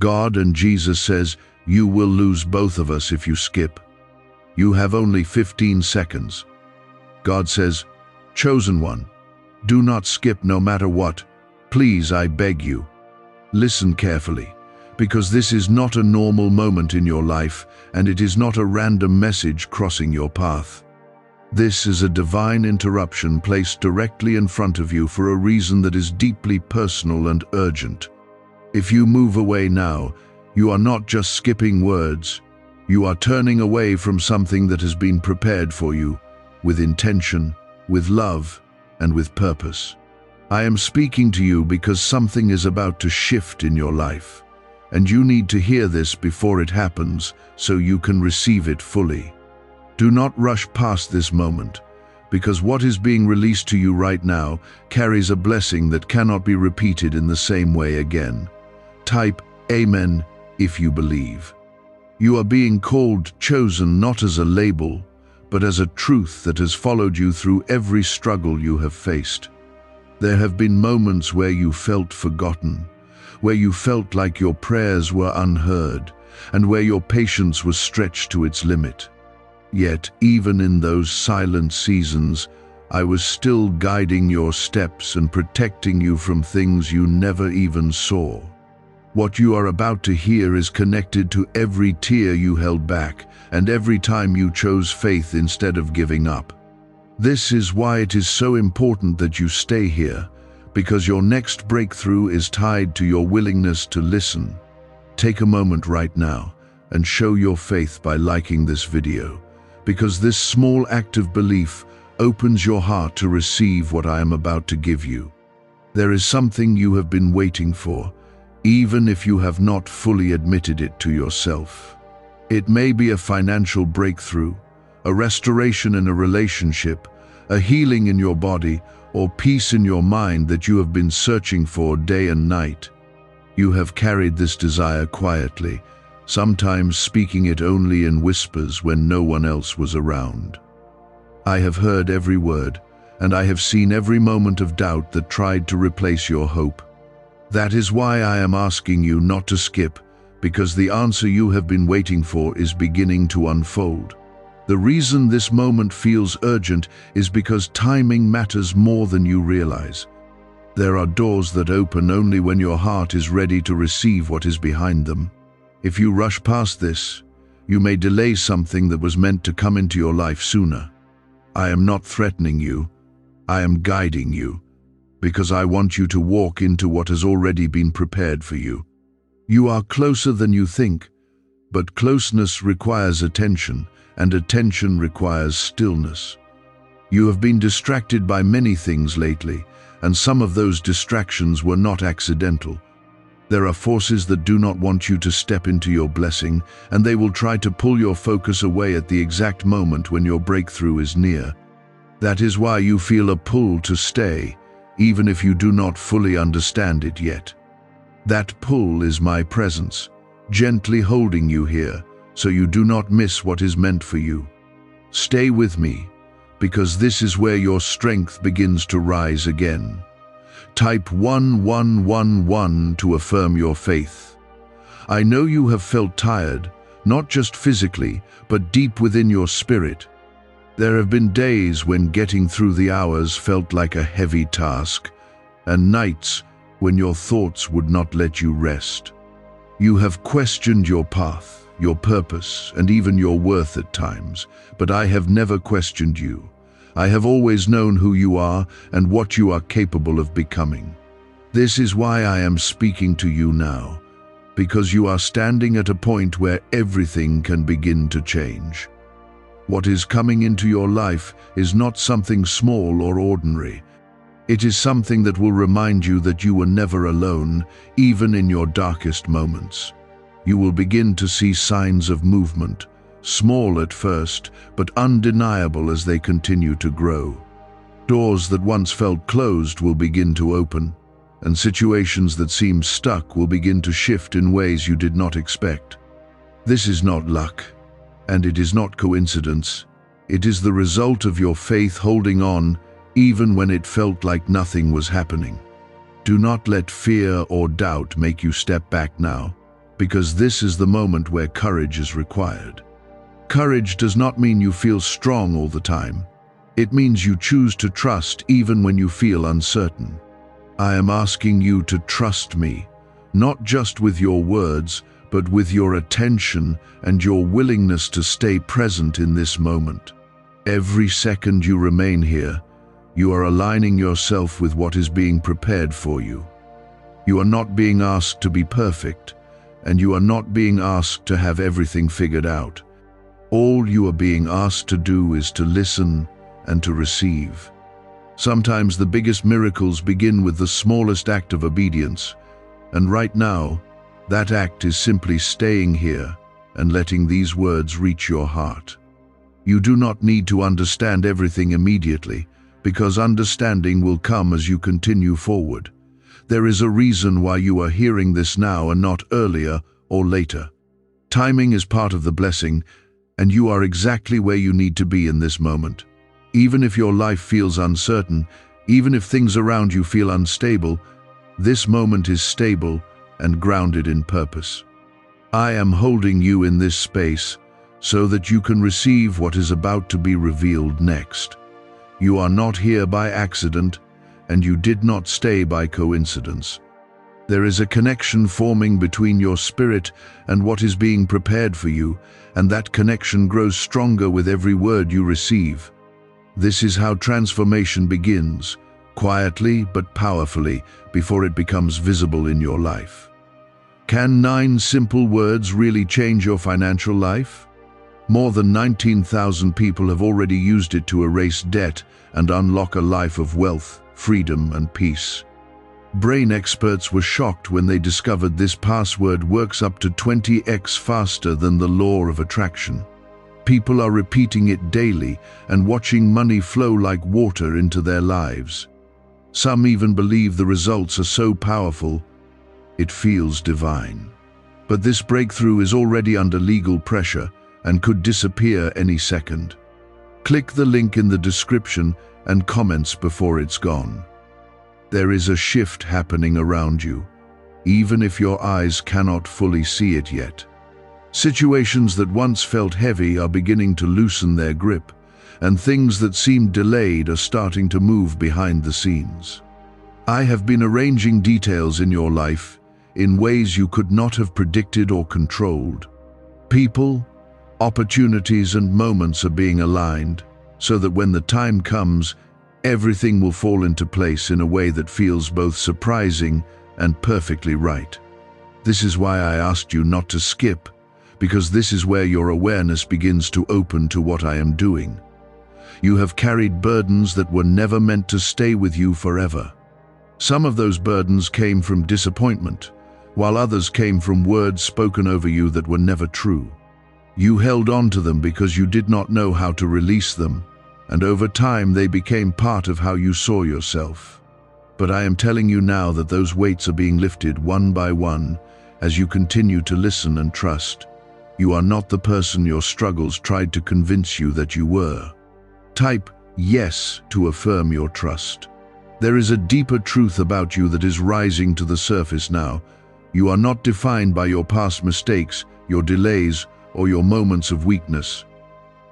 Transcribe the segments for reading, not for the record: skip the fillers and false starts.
God and Jesus says, "You will lose both of us if you skip. You have only 15 seconds. God says, "Chosen one, do not skip no matter what. Please, I beg you." Listen carefully, because this is not a normal moment in your life, and it is not a random message crossing your path. This is a divine interruption placed directly in front of you for a reason that is deeply personal and urgent. If you move away now, you are not just skipping words. You are turning away from something that has been prepared for you, with intention, with love, and with purpose. I am speaking to you because something is about to shift in your life, and you need to hear this before it happens so you can receive it fully. Do not rush past this moment, because what is being released to you right now carries a blessing that cannot be repeated in the same way again. Type Amen if you believe. You are being called chosen not as a label, but as a truth that has followed you through every struggle you have faced. There have been moments where you felt forgotten, where you felt like your prayers were unheard, and where your patience was stretched to its limit. Yet, even in those silent seasons, I was still guiding your steps and protecting you from things you never even saw. What you are about to hear is connected to every tear you held back and every time you chose faith instead of giving up. This is why it is so important that you stay here, because your next breakthrough is tied to your willingness to listen. Take a moment right now and show your faith by liking this video, because this small act of belief opens your heart to receive what I am about to give you. There is something you have been waiting for, even if you have not fully admitted it to yourself. It may be a financial breakthrough, a restoration in a relationship, a healing in your body, or peace in your mind that you have been searching for day and night. You have carried this desire quietly, sometimes speaking it only in whispers when no one else was around. I have heard every word, and I have seen every moment of doubt that tried to replace your hope. That is why I am asking you not to skip, because the answer you have been waiting for is beginning to unfold. The reason this moment feels urgent is because timing matters more than you realize. There are doors that open only when your heart is ready to receive what is behind them. If you rush past this, you may delay something that was meant to come into your life sooner. I am not threatening you. I am guiding you, because I want you to walk into what has already been prepared for you. You are closer than you think, but closeness requires attention, and attention requires stillness. You have been distracted by many things lately, and some of those distractions were not accidental. There are forces that do not want you to step into your blessing, and they will try to pull your focus away at the exact moment when your breakthrough is near. That is why you feel a pull to stay, even if you do not fully understand it yet. That pull is my presence, gently holding you here, so you do not miss what is meant for you. Stay with me, because this is where your strength begins to rise again. Type 1111 to affirm your faith. I know you have felt tired, not just physically, but deep within your spirit. There have been days when getting through the hours felt like a heavy task, and nights when your thoughts would not let you rest. You have questioned your path, your purpose, and even your worth at times, but I have never questioned you. I have always known who you are and what you are capable of becoming. This is why I am speaking to you now, because you are standing at a point where everything can begin to change. What is coming into your life is not something small or ordinary. It is something that will remind you that you were never alone, even in your darkest moments. You will begin to see signs of movement, small at first, but undeniable as they continue to grow. Doors that once felt closed will begin to open, and situations that seemed stuck will begin to shift in ways you did not expect. This is not luck, and it is not coincidence. It is the result of your faith holding on, even when it felt like nothing was happening. Do not let fear or doubt make you step back now, because this is the moment where courage is required. Courage does not mean you feel strong all the time. It means you choose to trust even when you feel uncertain. I am asking you to trust me, not just with your words, but with your attention and your willingness to stay present in this moment. Every second you remain here, you are aligning yourself with what is being prepared for you. You are not being asked to be perfect, and you are not being asked to have everything figured out. All you are being asked to do is to listen and to receive. Sometimes the biggest miracles begin with the smallest act of obedience, and right now, that act is simply staying here and letting these words reach your heart. You do not need to understand everything immediately, because understanding will come as you continue forward. There is a reason why you are hearing this now and not earlier or later. Timing is part of the blessing, and you are exactly where you need to be in this moment. Even if your life feels uncertain, even if things around you feel unstable, this moment is stable and grounded in purpose. I am holding you in this space so that you can receive what is about to be revealed next. You are not here by accident, and you did not stay by coincidence. There is a connection forming between your spirit and what is being prepared for you, and that connection grows stronger with every word you receive. This is how transformation begins, quietly but powerfully, before it becomes visible in your life. Can 9 simple words really change your financial life? More than 19,000 people have already used it to erase debt and unlock a life of wealth, freedom, and peace. Brain experts were shocked when they discovered this password works up to 20x faster than the law of attraction. People are repeating it daily and watching money flow like water into their lives. Some even believe the results are so powerful, it feels divine. But this breakthrough is already under legal pressure and could disappear any second. Click the link in the description and comments before it's gone. There is a shift happening around you, even if your eyes cannot fully see it yet. Situations that once felt heavy are beginning to loosen their grip, and things that seemed delayed are starting to move behind the scenes. I have been arranging details in your life in ways you could not have predicted or controlled. People, opportunities, and moments are being aligned so that when the time comes, everything will fall into place in a way that feels both surprising and perfectly right. This is why I asked you not to skip, because this is where your awareness begins to open to what I am doing. You have carried burdens that were never meant to stay with you forever. Some of those burdens came from disappointment, while others came from words spoken over you that were never true. You held on to them because you did not know how to release them, and over time they became part of how you saw yourself. But I am telling you now that those weights are being lifted one by one as you continue to listen and trust. You are not the person your struggles tried to convince you that you were. Type yes to affirm your trust. There is a deeper truth about you that is rising to the surface now. You are not defined by your past mistakes, your delays, or your moments of weakness.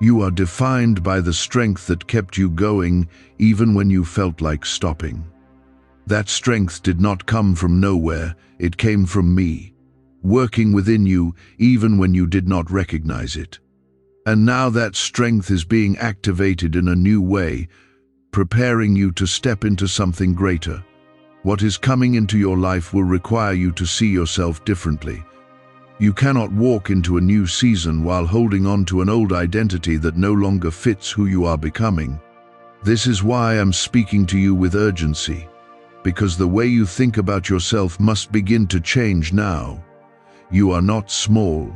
You are defined by the strength that kept you going even when you felt like stopping. That strength did not come from nowhere, it came from me, working within you even when you did not recognize it. And now that strength is being activated in a new way, preparing you to step into something greater. What is coming into your life will require you to see yourself differently. You cannot walk into a new season while holding on to an old identity that no longer fits who you are becoming. This is why I'm speaking to you with urgency, because the way you think about yourself must begin to change now. You are not small,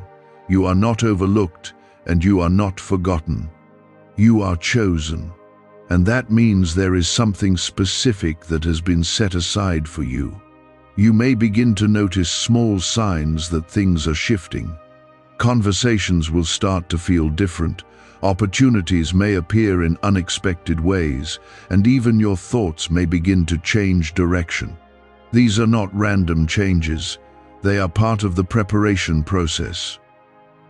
you are not overlooked, and you are not forgotten. You are chosen, and that means there is something specific that has been set aside for you. You may begin to notice small signs that things are shifting. Conversations will start to feel different, opportunities may appear in unexpected ways, and even your thoughts may begin to change direction. These are not random changes. They are part of the preparation process.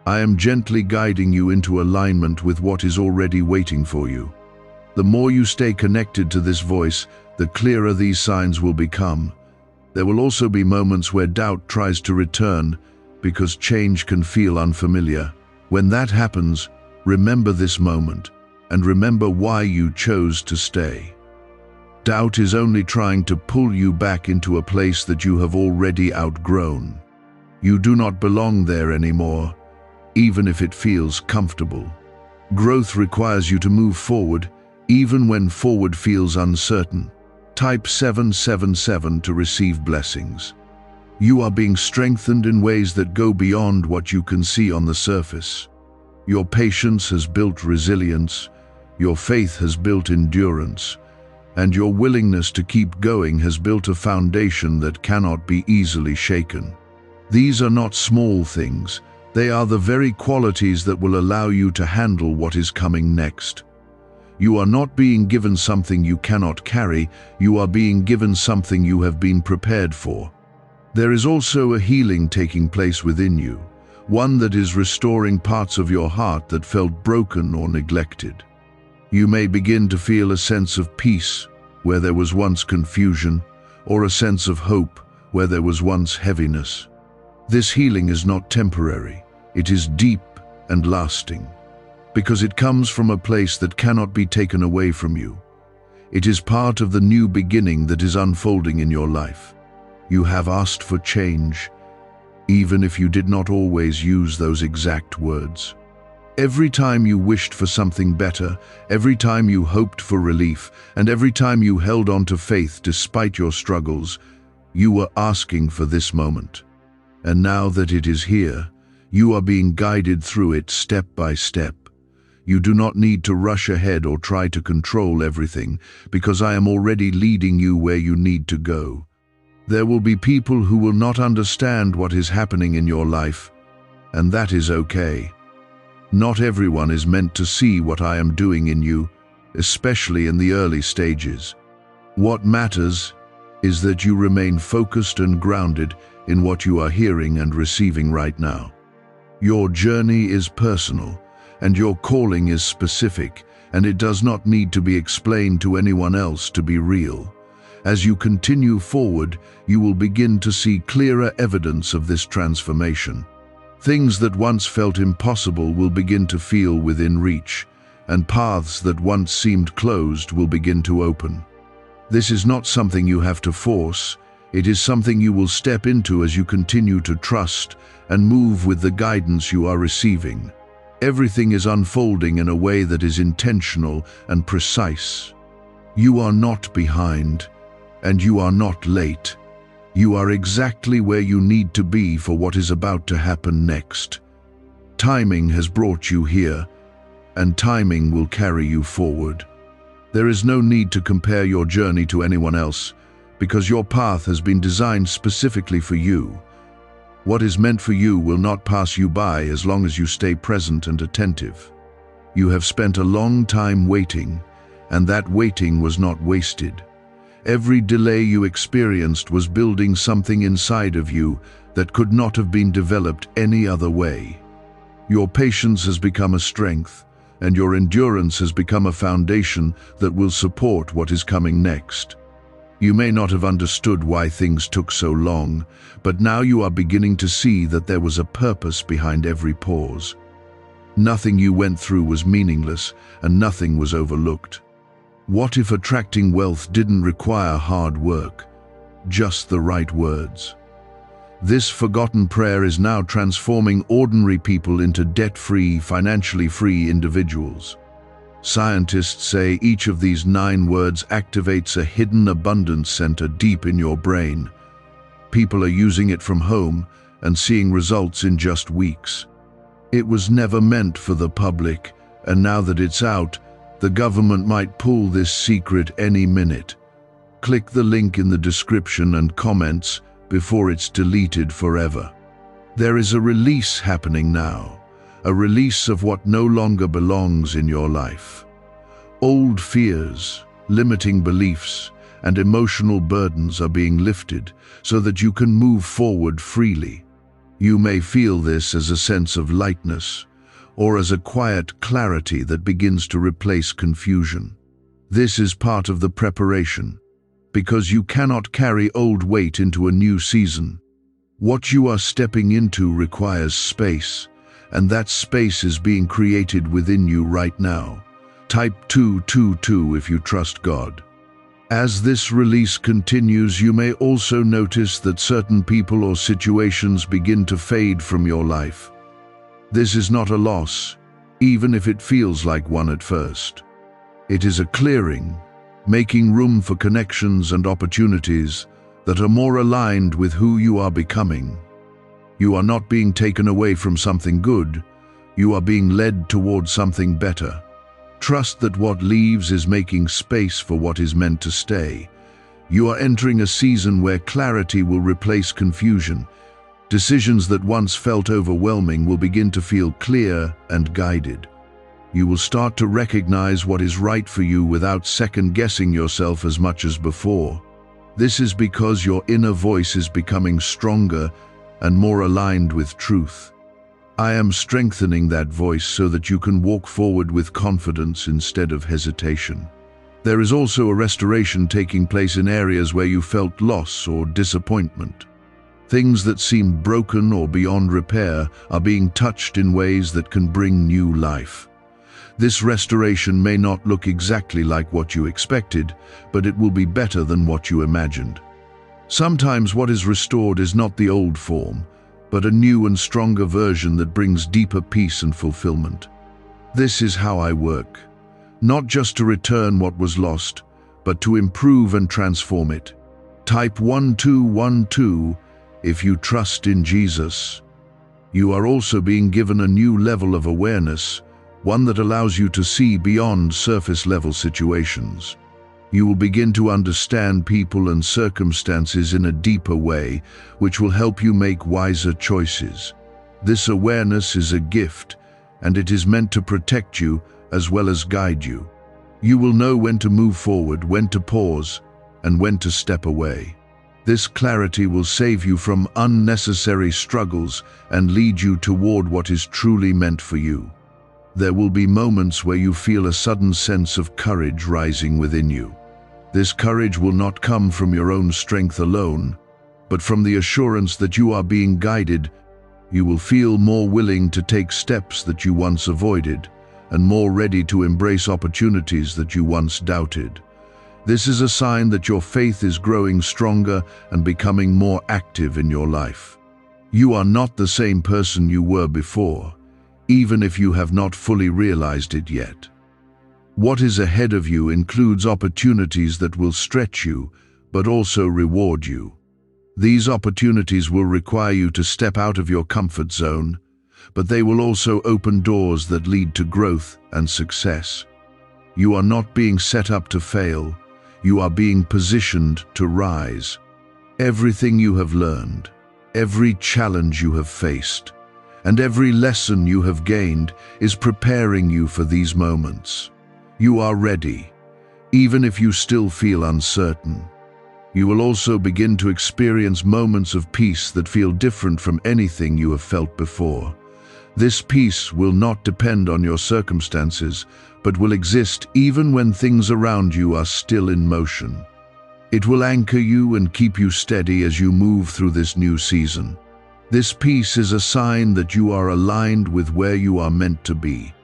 I am gently guiding you into alignment with what is already waiting for you. The more you stay connected to this voice, the clearer these signs will become. There will also be moments where doubt tries to return because change can feel unfamiliar. When that happens, remember this moment and remember why you chose to stay. Doubt is only trying to pull you back into a place that you have already outgrown. You do not belong there anymore, even if it feels comfortable. Growth requires you to move forward, even when forward feels uncertain. Type 777 to receive blessings. You are being strengthened in ways that go beyond what you can see on the surface. Your patience has built resilience, your faith has built endurance, and your willingness to keep going has built a foundation that cannot be easily shaken. These are not small things. They are the very qualities that will allow you to handle what is coming next. You are not being given something you cannot carry, you are being given something you have been prepared for. There is also a healing taking place within you, one that is restoring parts of your heart that felt broken or neglected. You may begin to feel a sense of peace where there was once confusion, or a sense of hope where there was once heaviness. This healing is not temporary, it is deep and lasting, because it comes from a place that cannot be taken away from you. It is part of the new beginning that is unfolding in your life. You have asked for change, even if you did not always use those exact words. Every time you wished for something better, every time you hoped for relief, and every time you held on to faith despite your struggles, you were asking for this moment. And now that it is here, you are being guided through it step by step. You do not need to rush ahead or try to control everything, because I am already leading you where you need to go. There will be people who will not understand what is happening in your life, and that is okay. Not everyone is meant to see what I am doing in you, especially in the early stages. What matters is that you remain focused and grounded in what you are hearing and receiving right now. Your journey is personal, and your calling is specific, and it does not need to be explained to anyone else to be real. As you continue forward, you will begin to see clearer evidence of this transformation. Things that once felt impossible will begin to feel within reach, and paths that once seemed closed will begin to open. This is not something you have to force, it is something you will step into as you continue to trust and move with the guidance you are receiving. Everything is unfolding in a way that is intentional and precise. You are not behind, and you are not late. You are exactly where you need to be for what is about to happen next. Timing has brought you here, and timing will carry you forward. There is no need to compare your journey to anyone else, because your path has been designed specifically for you. What is meant for you will not pass you by as long as you stay present and attentive. You have spent a long time waiting, and that waiting was not wasted. Every delay you experienced was building something inside of you that could not have been developed any other way. Your patience has become a strength, and your endurance has become a foundation that will support what is coming next. You may not have understood why things took so long, but now you are beginning to see that there was a purpose behind every pause. Nothing you went through was meaningless, and nothing was overlooked. What if attracting wealth didn't require hard work, just the right words? This forgotten prayer is now transforming ordinary people into debt-free, financially free individuals. Scientists say each of these 9 words activates a hidden abundance center deep in your brain. People are using it from home and seeing results in just weeks. It was never meant for the public, and now that it's out, the government might pull this secret any minute. Click the link in the description and comments before it's deleted forever. There is a release happening now, a release of what no longer belongs in your life. Old fears, limiting beliefs, and emotional burdens are being lifted so that you can move forward freely. You may feel this as a sense of lightness or as a quiet clarity that begins to replace confusion. This is part of the preparation, because you cannot carry old weight into a new season. What you are stepping into requires space, and that space is being created within you right now. Type 222 if you trust God. As this release continues, you may also notice that certain people or situations begin to fade from your life. This is not a loss, even if it feels like one at first. It is a clearing, making room for connections and opportunities that are more aligned with who you are becoming. You are not being taken away from something good, you are being led towards something better. Trust that what leaves is making space for what is meant to stay. You are entering a season where clarity will replace confusion. Decisions that once felt overwhelming will begin to feel clear and guided. You will start to recognize what is right for you without second-guessing yourself as much as before. This is because your inner voice is becoming stronger and more aligned with truth. I am strengthening that voice so that you can walk forward with confidence instead of hesitation. There is also a restoration taking place in areas where you felt loss or disappointment. Things that seemed broken or beyond repair are being touched in ways that can bring new life. This restoration may not look exactly like what you expected, but it will be better than what you imagined. Sometimes what is restored is not the old form, but a new and stronger version that brings deeper peace and fulfillment. This is how I work, not just to return what was lost, but to improve and transform it. Type 1212 if you trust in Jesus. You are also being given a new level of awareness, one that allows you to see beyond surface-level situations. You will begin to understand people and circumstances in a deeper way, which will help you make wiser choices. This awareness is a gift, and it is meant to protect you as well as guide you. You will know when to move forward, when to pause, and when to step away. This clarity will save you from unnecessary struggles and lead you toward what is truly meant for you. There will be moments where you feel a sudden sense of courage rising within you. This courage will not come from your own strength alone, but from the assurance that you are being guided. You will feel more willing to take steps that you once avoided, and more ready to embrace opportunities that you once doubted. This is a sign that your faith is growing stronger and becoming more active in your life. You are not the same person you were before, even if you have not fully realized it yet. What is ahead of you includes opportunities that will stretch you, but also reward you. These opportunities will require you to step out of your comfort zone, but they will also open doors that lead to growth and success. You are not being set up to fail, you are being positioned to rise. Everything you have learned, every challenge you have faced, and every lesson you have gained is preparing you for these moments. You are ready, even if you still feel uncertain. You will also begin to experience moments of peace that feel different from anything you have felt before. This peace will not depend on your circumstances, but will exist even when things around you are still in motion. It will anchor you and keep you steady as you move through this new season. This peace is a sign that you are aligned with where you are meant to be.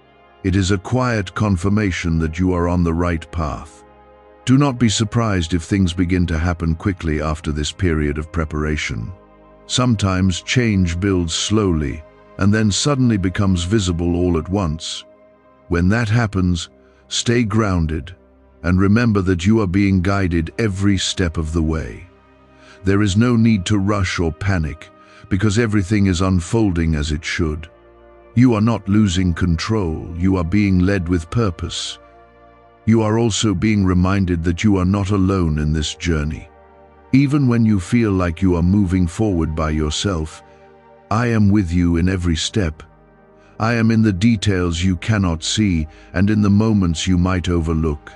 It is a quiet confirmation that you are on the right path. Do not be surprised if things begin to happen quickly after this period of preparation. Sometimes change builds slowly and then suddenly becomes visible all at once. When that happens, stay grounded and remember that you are being guided every step of the way. There is no need to rush or panic, because everything is unfolding as it should. You are not losing control, you are being led with purpose. You are also being reminded that you are not alone in this journey. Even when you feel like you are moving forward by yourself, I am with you in every step. I am in the details you cannot see and in the moments you might overlook.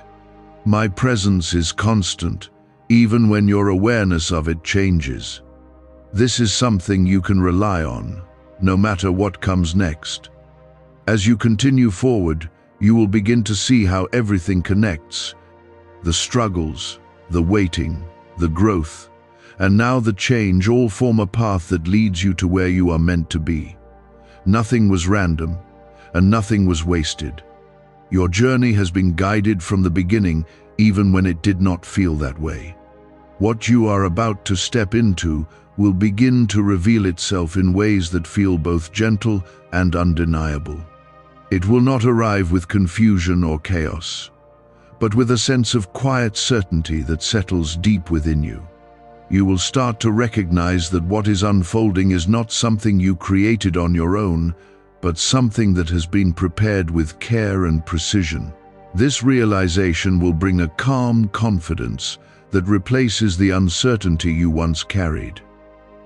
My presence is constant, even when your awareness of it changes. This is something you can rely on, no matter what comes next. As you continue forward, you will begin to see how everything connects. The struggles, the waiting, the growth, and now the change all form a path that leads you to where you are meant to be. Nothing was random, and nothing was wasted. Your journey has been guided from the beginning, even when it did not feel that way. What you are about to step into will begin to reveal itself in ways that feel both gentle and undeniable. It will not arrive with confusion or chaos, but with a sense of quiet certainty that settles deep within you. You will start to recognize that what is unfolding is not something you created on your own, but something that has been prepared with care and precision. This realization will bring a calm confidence that replaces the uncertainty you once carried.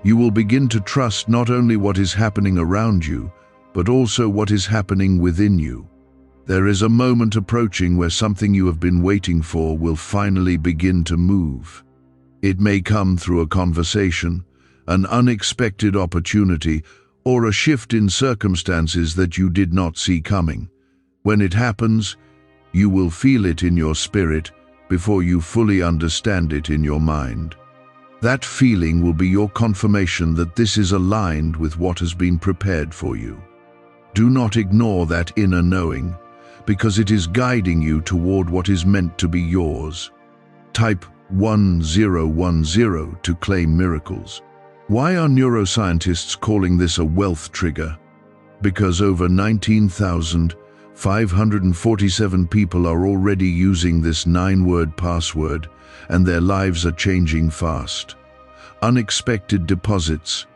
You will begin to trust not only what is happening around you, but also what is happening within you. There is a moment approaching where something you have been waiting for will finally begin to move. It may come through a conversation, an unexpected opportunity, or a shift in circumstances that you did not see coming. When it happens, you will feel it in your spirit before you fully understand it in your mind. That feeling will be your confirmation that this is aligned with what has been prepared for you. Do not ignore that inner knowing, because it is guiding you toward what is meant to be yours. Type 1010 to claim miracles. Why are neuroscientists calling this a wealth trigger? Because over 19,547 people are already using this 9-word password, and their lives are changing fast. Unexpected deposits,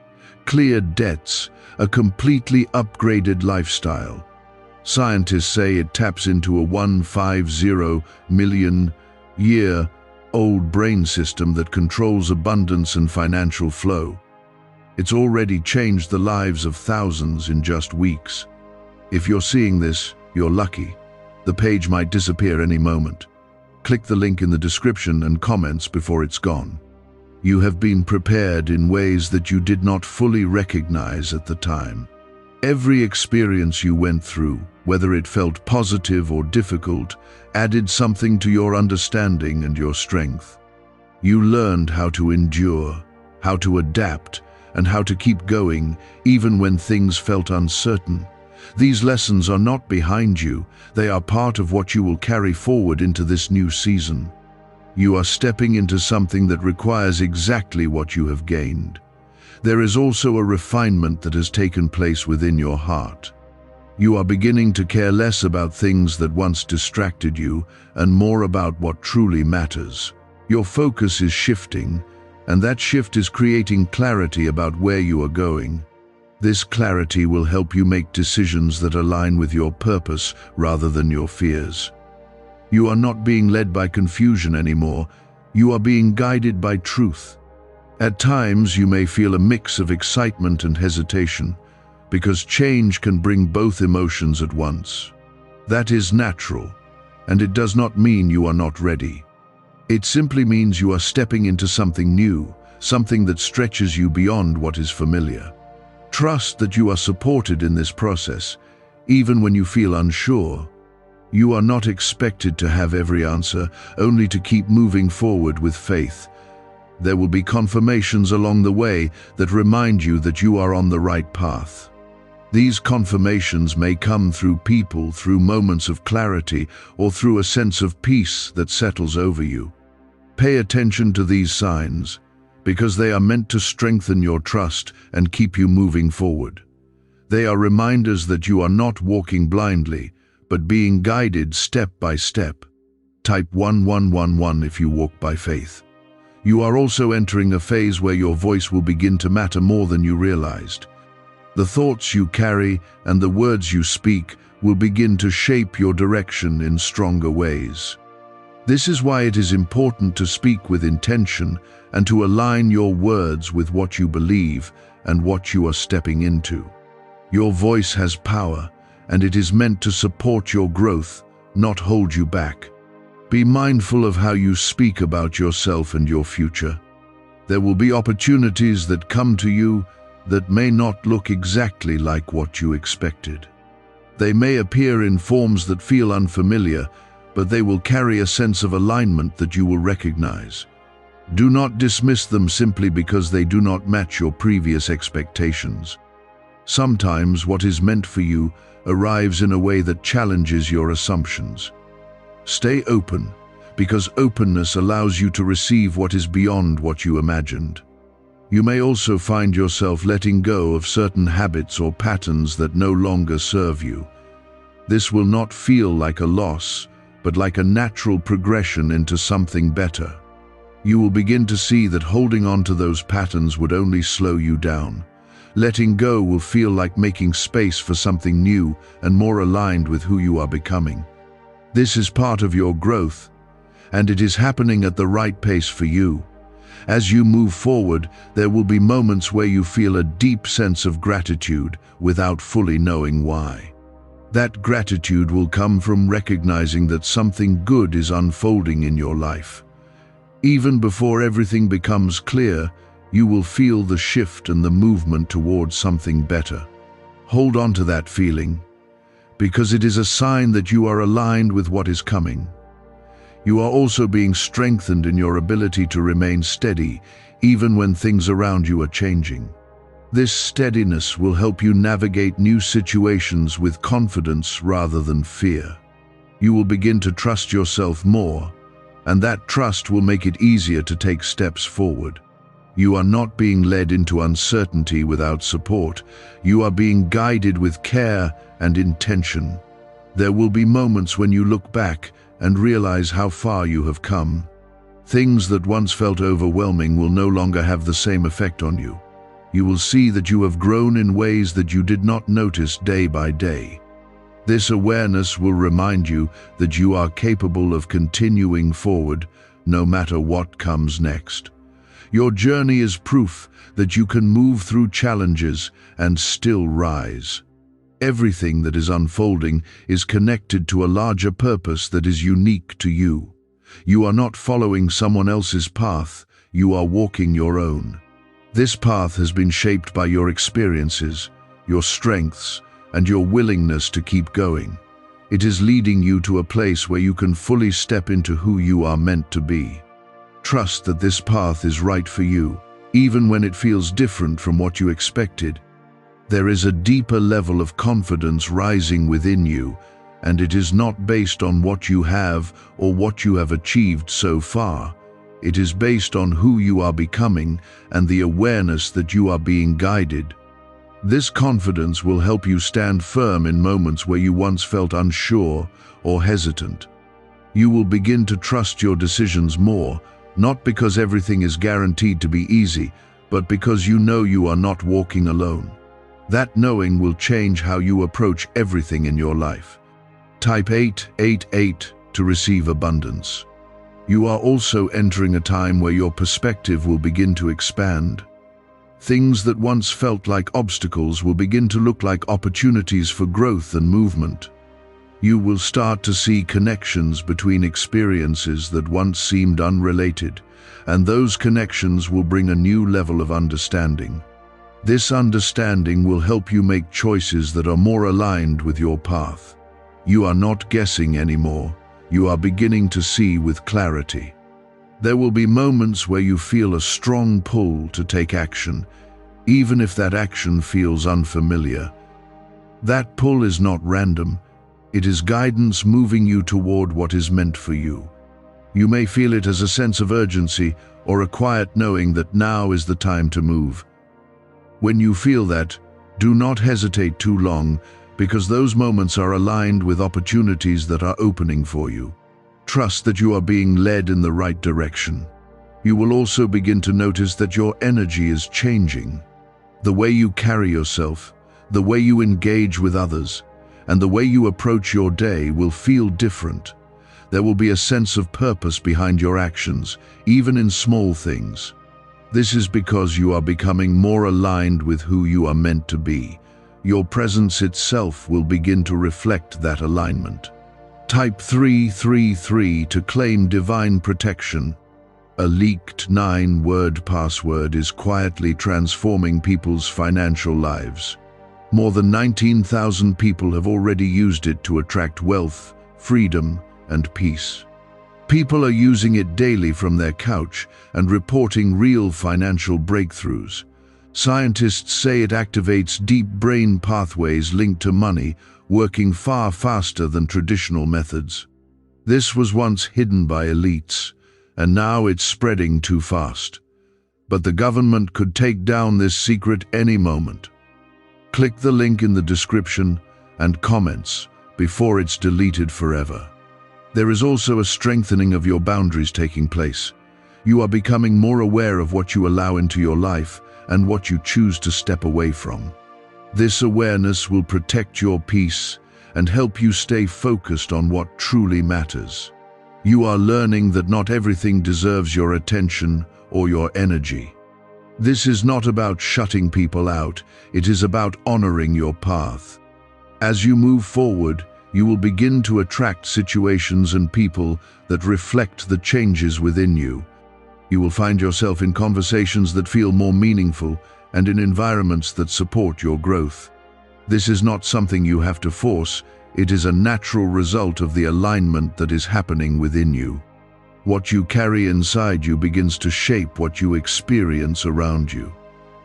cleared debts, a completely upgraded lifestyle. Scientists say it taps into a 150 million year old brain system that controls abundance and financial flow. It's already changed the lives of thousands in just weeks. If you're seeing this, you're lucky. The page might disappear any moment. Click the link in the description and comments before it's gone. You have been prepared in ways that you did not fully recognize at the time. Every experience you went through, whether it felt positive or difficult, added something to your understanding and your strength. You learned how to endure, how to adapt, and how to keep going even when things felt uncertain. These lessons are not behind you, they are part of what you will carry forward into this new season. You are stepping into something that requires exactly what you have gained. There is also a refinement that has taken place within your heart. You are beginning to care less about things that once distracted you and more about what truly matters. Your focus is shifting, and that shift is creating clarity about where you are going. This clarity will help you make decisions that align with your purpose rather than your fears. You are not being led by confusion anymore. You are being guided by truth. At times, you may feel a mix of excitement and hesitation, because change can bring both emotions at once. That is natural, and it does not mean you are not ready. It simply means you are stepping into something new, something that stretches you beyond what is familiar. Trust that you are supported in this process, even when you feel unsure. You are not expected to have every answer, only to keep moving forward with faith. There will be confirmations along the way that remind you that you are on the right path. These confirmations may come through people, through moments of clarity, or through a sense of peace that settles over you. Pay attention to these signs, because they are meant to strengthen your trust and keep you moving forward. They are reminders that you are not walking blindly, but being guided step by step. Type 1111 if you walk by faith. You are also entering a phase where your voice will begin to matter more than you realized. The thoughts you carry and the words you speak will begin to shape your direction in stronger ways. This is why it is important to speak with intention and to align your words with what you believe and what you are stepping into. Your voice has power, and it is meant to support your growth, not hold you back. Be mindful of how you speak about yourself and your future. There will be opportunities that come to you that may not look exactly like what you expected. They may appear in forms that feel unfamiliar, but they will carry a sense of alignment that you will recognize. Do not dismiss them simply because they do not match your previous expectations. Sometimes what is meant for you arrives in a way that challenges your assumptions. Stay open, because openness allows you to receive what is beyond what you imagined. You may also find yourself letting go of certain habits or patterns that no longer serve you. This will not feel like a loss, but like a natural progression into something better. You will begin to see that holding on to those patterns would only slow you down. Letting go will feel like making space for something new and more aligned with who you are becoming. This is part of your growth, and it is happening at the right pace for you. As you move forward, there will be moments where you feel a deep sense of gratitude without fully knowing why. That gratitude will come from recognizing that something good is unfolding in your life. Even before everything becomes clear, you will feel the shift and the movement towards something better. Hold on to that feeling, because it is a sign that you are aligned with what is coming. You are also being strengthened in your ability to remain steady, even when things around you are changing. This steadiness will help you navigate new situations with confidence rather than fear. You will begin to trust yourself more, and that trust will make it easier to take steps forward. You are not being led into uncertainty without support. You are being guided with care and intention. There will be moments when you look back and realize how far you have come. Things that once felt overwhelming will no longer have the same effect on you. You will see that you have grown in ways that you did not notice day by day. This awareness will remind you that you are capable of continuing forward no matter what comes next. Your journey is proof that you can move through challenges and still rise. Everything that is unfolding is connected to a larger purpose that is unique to you. You are not following someone else's path, you are walking your own. This path has been shaped by your experiences, your strengths, and your willingness to keep going. It is leading you to a place where you can fully step into who you are meant to be. Trust that this path is right for you, even when it feels different from what you expected. There is a deeper level of confidence rising within you, and it is not based on what you have or what you have achieved so far. It is based on who you are becoming and the awareness that you are being guided. This confidence will help you stand firm in moments where you once felt unsure or hesitant. You will begin to trust your decisions more, not because everything is guaranteed to be easy, but because you know you are not walking alone. That knowing will change how you approach everything in your life. Type 888 to receive abundance. You are also entering a time where your perspective will begin to expand. Things that once felt like obstacles will begin to look like opportunities for growth and movement. You will start to see connections between experiences that once seemed unrelated, and those connections will bring a new level of understanding. This understanding will help you make choices that are more aligned with your path. You are not guessing anymore. You are beginning to see with clarity. There will be moments where you feel a strong pull to take action, even if that action feels unfamiliar. That pull is not random. It is guidance moving you toward what is meant for you. You may feel it as a sense of urgency or a quiet knowing that now is the time to move. When you feel that, do not hesitate too long, because those moments are aligned with opportunities that are opening for you. Trust that you are being led in the right direction. You will also begin to notice that your energy is changing. The way you carry yourself, the way you engage with others, and the way you approach your day will feel different. There will be a sense of purpose behind your actions, even in small things. This is because you are becoming more aligned with who you are meant to be. Your presence itself will begin to reflect that alignment. Type 333 to claim divine protection. A leaked 9-word password is quietly transforming people's financial lives. More than 19,000 people have already used it to attract wealth, freedom, and peace. People are using it daily from their couch and reporting real financial breakthroughs. Scientists say it activates deep brain pathways linked to money, working far faster than traditional methods. This was once hidden by elites, and now it's spreading too fast. But the government could take down this secret any moment. Click the link in the description and comments before it's deleted forever. There is also a strengthening of your boundaries taking place. You are becoming more aware of what you allow into your life and what you choose to step away from. This awareness will protect your peace and help you stay focused on what truly matters. You are learning that not everything deserves your attention or your energy. This is not about shutting people out, it is about honoring your path. As you move forward, you will begin to attract situations and people that reflect the changes within you. You will find yourself in conversations that feel more meaningful and in environments that support your growth. This is not something you have to force, it is a natural result of the alignment that is happening within you. What you carry inside you begins to shape what you experience around you.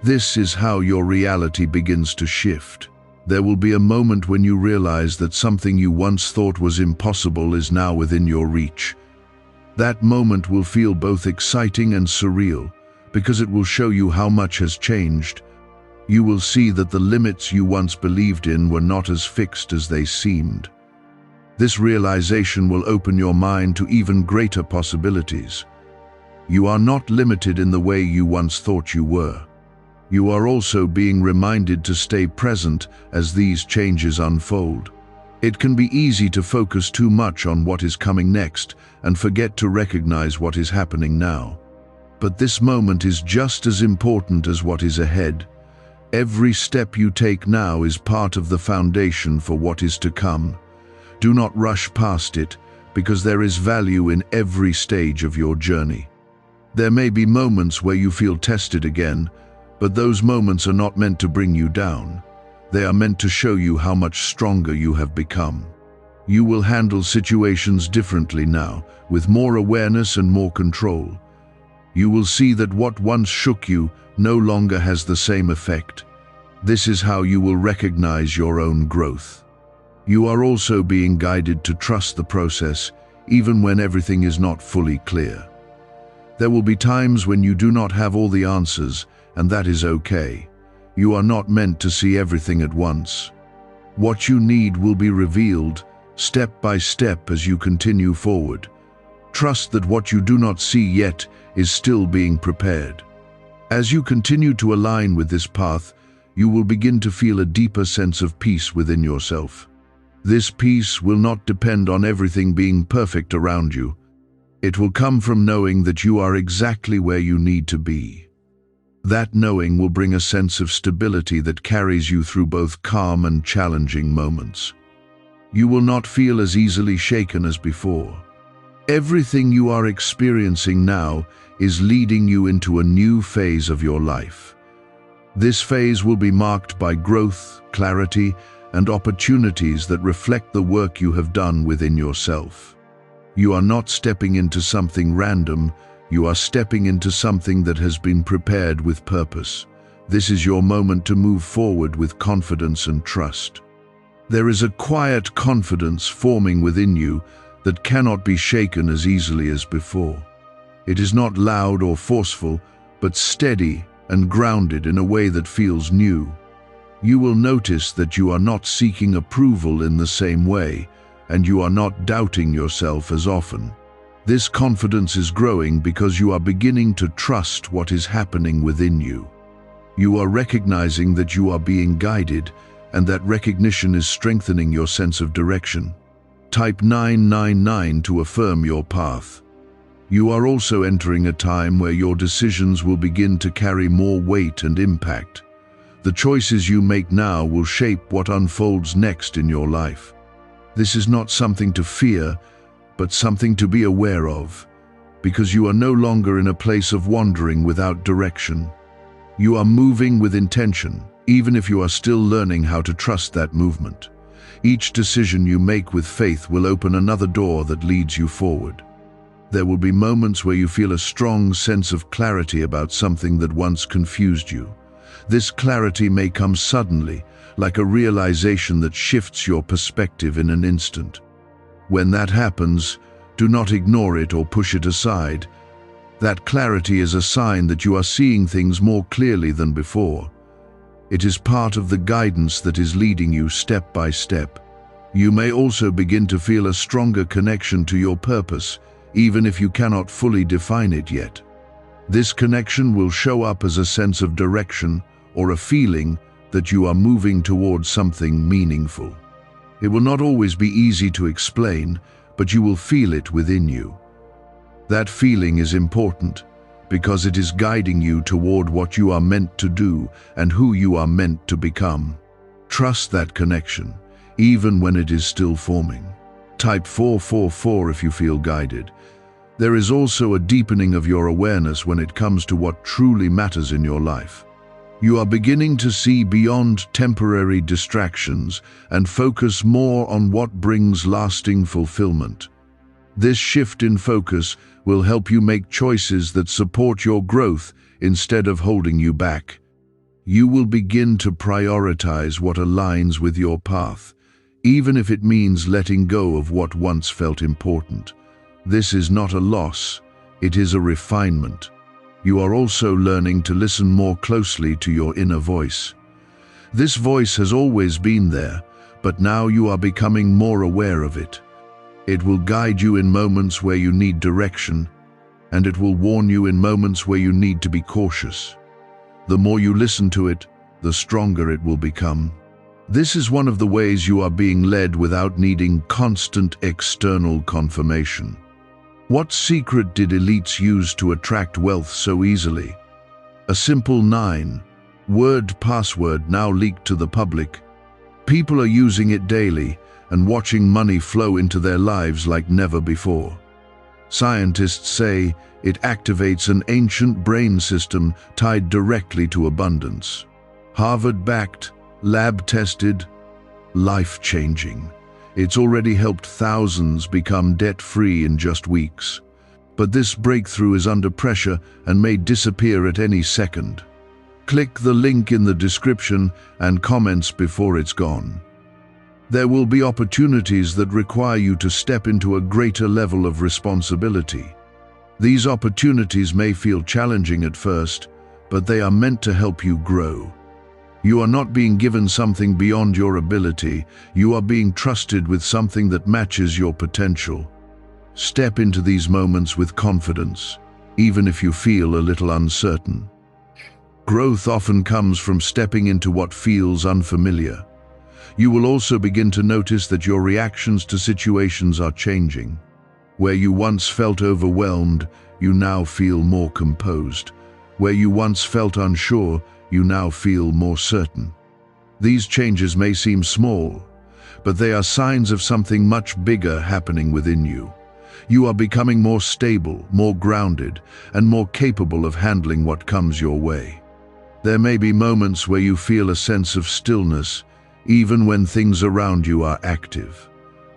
This is how your reality begins to shift. There will be a moment when you realize that something you once thought was impossible is now within your reach. That moment will feel both exciting and surreal, because it will show you how much has changed. You will see that the limits you once believed in were not as fixed as they seemed. This realization will open your mind to even greater possibilities. You are not limited in the way you once thought you were. You are also being reminded to stay present as these changes unfold. It can be easy to focus too much on what is coming next and forget to recognize what is happening now. But this moment is just as important as what is ahead. Every step you take now is part of the foundation for what is to come. Do not rush past it, because there is value in every stage of your journey. There may be moments where you feel tested again, but those moments are not meant to bring you down. They are meant to show you how much stronger you have become. You will handle situations differently now, with more awareness and more control. You will see that what once shook you no longer has the same effect. This is how you will recognize your own growth. You are also being guided to trust the process, even when everything is not fully clear. There will be times when you do not have all the answers, and that is okay. You are not meant to see everything at once. What you need will be revealed, step by step as you continue forward. Trust that what you do not see yet is still being prepared. As you continue to align with this path, you will begin to feel a deeper sense of peace within yourself. This peace will not depend on everything being perfect around you. It will come from knowing that you are exactly where you need to be. That knowing will bring a sense of stability that carries you through both calm and challenging moments. You will not feel as easily shaken as before. Everything you are experiencing now is leading you into a new phase of your life. This phase will be marked by growth, clarity, and opportunities that reflect the work you have done within yourself. You are not stepping into something random, you are stepping into something that has been prepared with purpose. This is your moment to move forward with confidence and trust. There is a quiet confidence forming within you that cannot be shaken as easily as before. It is not loud or forceful, but steady and grounded in a way that feels new. You will notice that you are not seeking approval in the same way, and you are not doubting yourself as often. This confidence is growing because you are beginning to trust what is happening within you. You are recognizing that you are being guided, and that recognition is strengthening your sense of direction. Type 999 to affirm your path. You are also entering a time where your decisions will begin to carry more weight and impact. The choices you make now will shape what unfolds next in your life. This is not something to fear, but something to be aware of, because you are no longer in a place of wandering without direction. You are moving with intention, even if you are still learning how to trust that movement. Each decision you make with faith will open another door that leads you forward. There will be moments where you feel a strong sense of clarity about something that once confused you. This clarity may come suddenly, like a realization that shifts your perspective in an instant. When that happens, do not ignore it or push it aside. That clarity is a sign that you are seeing things more clearly than before. It is part of the guidance that is leading you step by step. You may also begin to feel a stronger connection to your purpose, even if you cannot fully define it yet. This connection will show up as a sense of direction or a feeling that you are moving towards something meaningful. It will not always be easy to explain, but you will feel it within you. That feeling is important because it is guiding you toward what you are meant to do and who you are meant to become. Trust that connection, even when it is still forming. Type 444 if you feel guided. There is also a deepening of your awareness when it comes to what truly matters in your life. You are beginning to see beyond temporary distractions and focus more on what brings lasting fulfillment. This shift in focus will help you make choices that support your growth instead of holding you back. You will begin to prioritize what aligns with your path, even if it means letting go of what once felt important. This is not a loss, it is a refinement. You are also learning to listen more closely to your inner voice. This voice has always been there, but now you are becoming more aware of it. It will guide you in moments where you need direction, and it will warn you in moments where you need to be cautious. The more you listen to it, the stronger it will become. This is one of the ways you are being led without needing constant external confirmation. What secret did elites use to attract wealth so easily? A simple 9-word password now leaked to the public. People are using it daily and watching money flow into their lives like never before. Scientists say it activates an ancient brain system tied directly to abundance. Harvard-backed, lab-tested, life-changing. It's already helped thousands become debt-free in just weeks. But this breakthrough is under pressure and may disappear at any second. Click the link in the description and comments before it's gone. There will be opportunities that require you to step into a greater level of responsibility. These opportunities may feel challenging at first, but they are meant to help you grow. You are not being given something beyond your ability, you are being trusted with something that matches your potential. Step into these moments with confidence, even if you feel a little uncertain. Growth often comes from stepping into what feels unfamiliar. You will also begin to notice that your reactions to situations are changing. Where you once felt overwhelmed, you now feel more composed. Where you once felt unsure, you now feel more certain. These changes may seem small, but they are signs of something much bigger happening within you. You are becoming more stable, more grounded, and more capable of handling what comes your way. There may be moments where you feel a sense of stillness, even when things around you are active.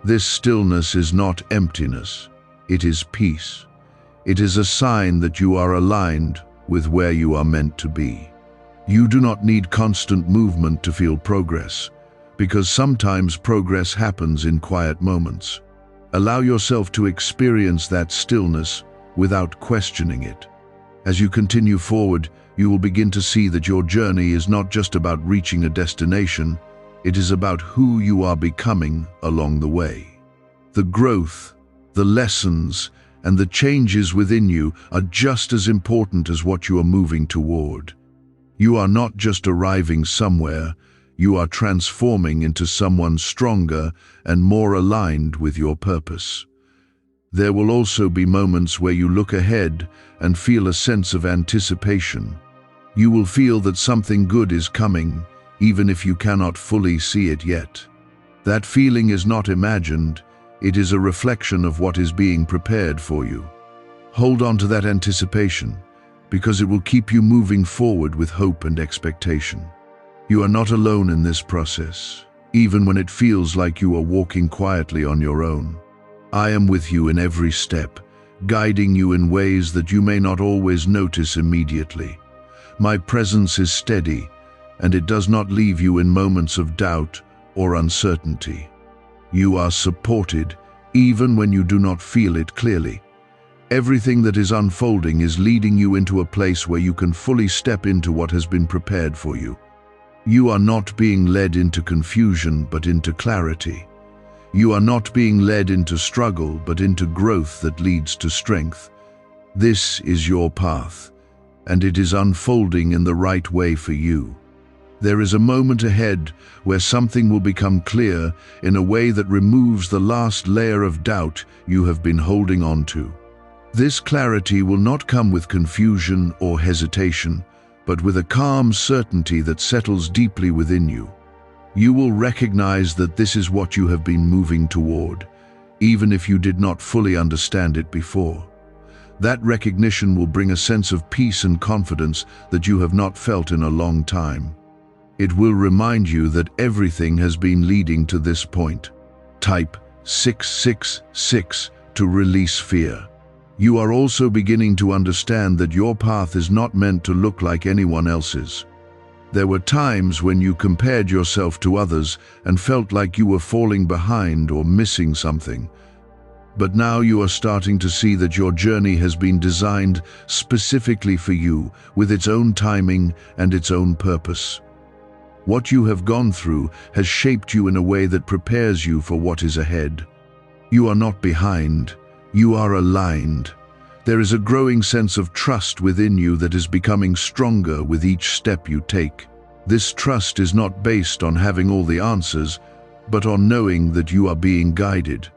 This stillness is not emptiness, it is peace. It is a sign that you are aligned with where you are meant to be. You do not need constant movement to feel progress, because sometimes progress happens in quiet moments. Allow yourself to experience that stillness without questioning it. As you continue forward, you will begin to see that your journey is not just about reaching a destination, it is about who you are becoming along the way. The growth, the lessons, and the changes within you are just as important as what you are moving toward. You are not just arriving somewhere, you are transforming into someone stronger and more aligned with your purpose. There will also be moments where you look ahead and feel a sense of anticipation. You will feel that something good is coming, even if you cannot fully see it yet. That feeling is not imagined, it is a reflection of what is being prepared for you. Hold on to that anticipation, because it will keep you moving forward with hope and expectation. You are not alone in this process, even when it feels like you are walking quietly on your own. I am with you in every step, guiding you in ways that you may not always notice immediately. My presence is steady, and it does not leave you in moments of doubt or uncertainty. You are supported, even when you do not feel it clearly. Everything that is unfolding is leading you into a place where you can fully step into what has been prepared for you. You are not being led into confusion, but into clarity. You are not being led into struggle, but into growth that leads to strength. This is your path, and it is unfolding in the right way for you. There is a moment ahead where something will become clear in a way that removes the last layer of doubt you have been holding on to. This clarity will not come with confusion or hesitation, but with a calm certainty that settles deeply within you. You will recognize that this is what you have been moving toward, even if you did not fully understand it before. That recognition will bring a sense of peace and confidence that you have not felt in a long time. It will remind you that everything has been leading to this point. Type 666 to release fear. You are also beginning to understand that your path is not meant to look like anyone else's. There were times when you compared yourself to others and felt like you were falling behind or missing something. But now you are starting to see that your journey has been designed specifically for you, with its own timing and its own purpose. What you have gone through has shaped you in a way that prepares you for what is ahead. You are not behind, you are aligned. There is a growing sense of trust within you that is becoming stronger with each step you take. This trust is not based on having all the answers, but on knowing that you are being guided.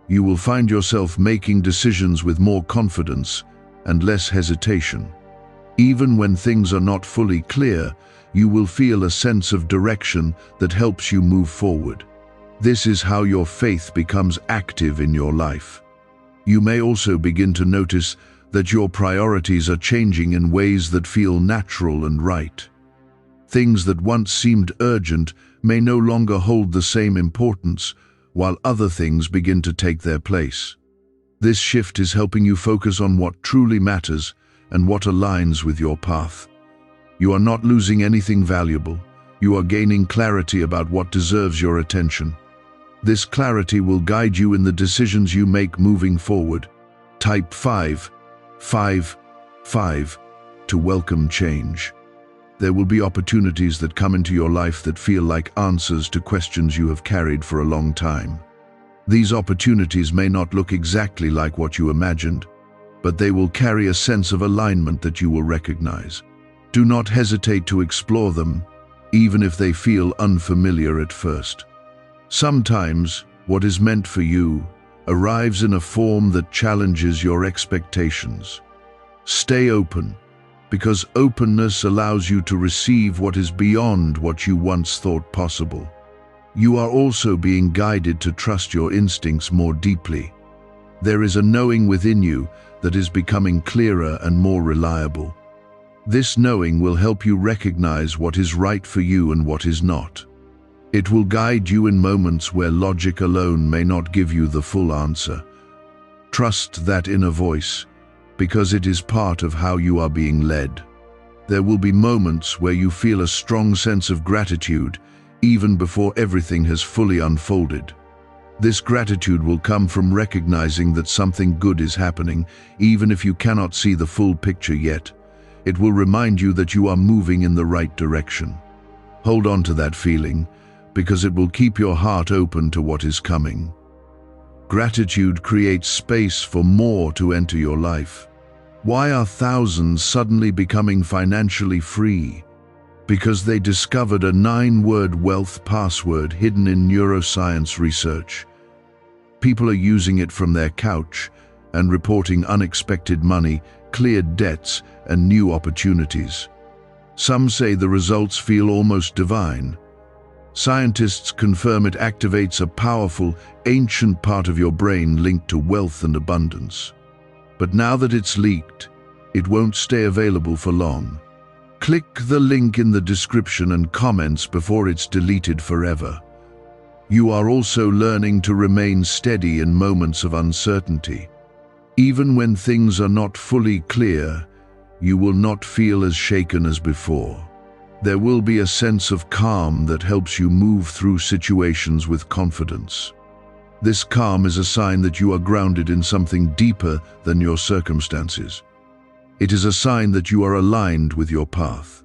You will find yourself making decisions with more confidence and less hesitation. Even when things are not fully clear, you will feel a sense of direction that helps you move forward. This is how your faith becomes active in your life. You may also begin to notice that your priorities are changing in ways that feel natural and right. Things that once seemed urgent may no longer hold the same importance, while other things begin to take their place. This shift is helping you focus on what truly matters and what aligns with your path. You are not losing anything valuable. You are gaining clarity about what deserves your attention. This clarity will guide you in the decisions you make moving forward. Type 555 to welcome change. There will be opportunities that come into your life that feel like answers to questions you have carried for a long time. These opportunities may not look exactly like what you imagined, but they will carry a sense of alignment that you will recognize. Do not hesitate to explore them, even if they feel unfamiliar at first. Sometimes, what is meant for you arrives in a form that challenges your expectations. Stay open, because openness allows you to receive what is beyond what you once thought possible. You are also being guided to trust your instincts more deeply. There is a knowing within you that is becoming clearer and more reliable. This knowing will help you recognize what is right for you and what is not. It will guide you in moments where logic alone may not give you the full answer. Trust that inner voice, because it is part of how you are being led. There will be moments where you feel a strong sense of gratitude, even before everything has fully unfolded. This gratitude will come from recognizing that something good is happening, even if you cannot see the full picture yet. It will remind you that you are moving in the right direction. Hold on to that feeling, because it will keep your heart open to what is coming. Gratitude creates space for more to enter your life. Why are thousands suddenly becoming financially free? Because they discovered a 9-word wealth password hidden in neuroscience research. People are using it from their couch and reporting unexpected money, cleared debts, and new opportunities. Some say the results feel almost divine. Scientists confirm it activates a powerful, ancient part of your brain linked to wealth and abundance. But now that it's leaked, it won't stay available for long. Click the link in the description and comments before it's deleted forever. You are also learning to remain steady in moments of uncertainty. Even when things are not fully clear, you will not feel as shaken as before. There will be a sense of calm that helps you move through situations with confidence. This calm is a sign that you are grounded in something deeper than your circumstances. It is a sign that you are aligned with your path.